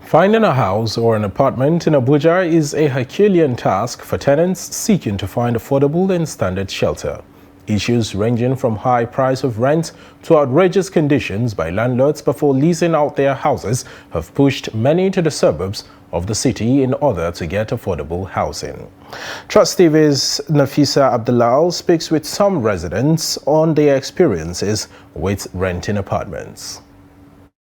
Finding a house or an apartment in Abuja is a Herculean task for tenants seeking to find affordable and standard shelter. Issues ranging from high price of rent to outrageous conditions by landlords before leasing out their houses have pushed many to the suburbs of the city in order to get affordable housing. Trust TV's Nafisa Abdullah speaks with some residents on their experiences with renting apartments.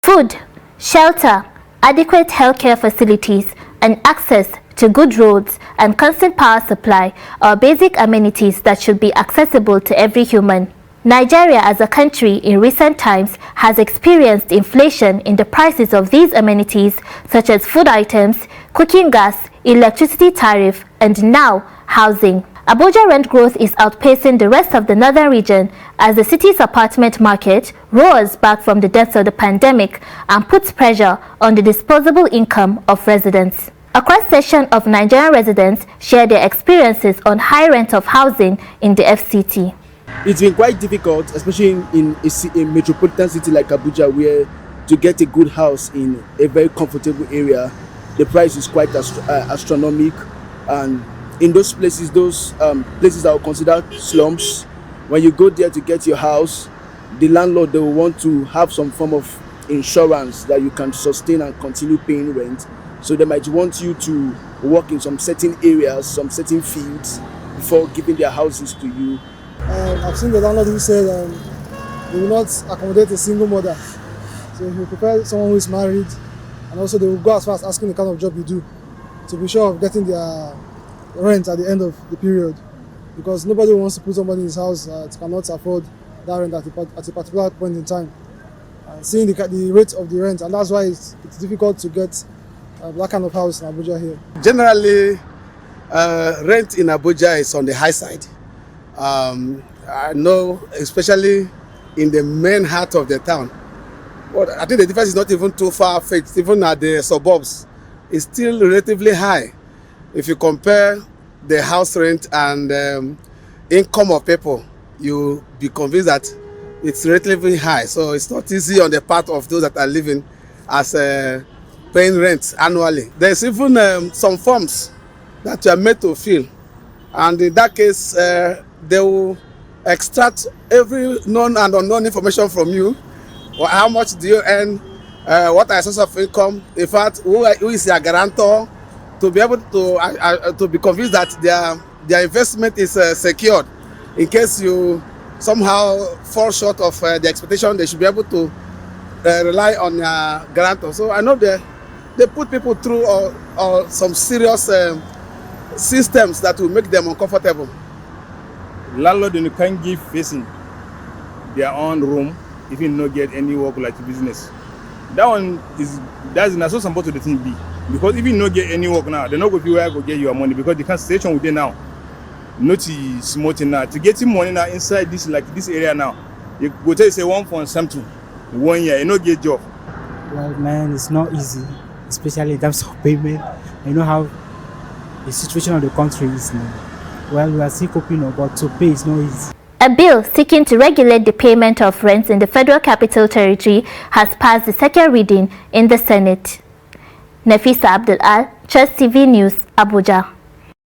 Food, shelter, adequate healthcare facilities, and access to good roads and constant power supply are basic amenities that should be accessible to every human. Nigeria as a country in recent times has experienced inflation in the prices of these amenities such as food items, cooking gas, electricity tariff, and now housing. Abuja rent growth is outpacing the rest of the northern region as the city's apartment market roars back from the depths of the pandemic and puts pressure on the disposable income of residents. A cross-section of Nigerian residents share their experiences on high rent of housing in the FCT. It's been quite difficult, especially in a metropolitan city like Abuja, where to get a good house in a very comfortable area, the price is quite astronomical. And in those places places that are considered slums, when you go there to get your house, the landlord, they will want to have some form of insurance that you can sustain and continue paying rent. So they might want you to work in some certain areas, some certain fields before giving their houses to you. I've seen the landlord who said they will not accommodate a single mother. So he will prepare someone who is married, and also they will go as far as asking the kind of job you do to be sure of getting their rent at the end of the period, because nobody wants to put somebody in his house that cannot afford that rent at a particular point in time. Seeing the rate of the rent, and that's why it's difficult to get that kind of house in Abuja here. Generally, rent in Abuja is on the high side. I know, especially in the main heart of the town. But I think the difference is not even too far-fetched. Even at the suburbs, it's still relatively high. If you compare the house rent and income of people, you'll be convinced that it's relatively high. So it's not easy on the part of those that are living as paying rent annually. There's even some forms that you are made to fill. And in that case, they will extract every known and unknown information from you. Or how much do you earn? What are your source of income? In fact, who is your guarantor? To be able to be convinced that their investment is secured. In case you somehow fall short of the expectation, they should be able to rely on your guarantor. So I know they put people through some serious systems that will make them uncomfortable. Landlord can't give facing their own room if you not get any work like business. That's not so simple to the thing be. Because if you not get any work now, they're not going to be where to get your money, because the station with them now, not small thing now. To get money now inside this area now, you go tell you say 1 point something, 1 year, you not get job. Well, man, it's not easy, especially in terms of payment. You know how the situation of the country is now. Well, we are still coping, but to pay is not easy. A bill seeking to regulate the payment of rents in the Federal Capital Territory has passed the second reading in the Senate. Nafisa Abdullah, Trust TV News, Abuja.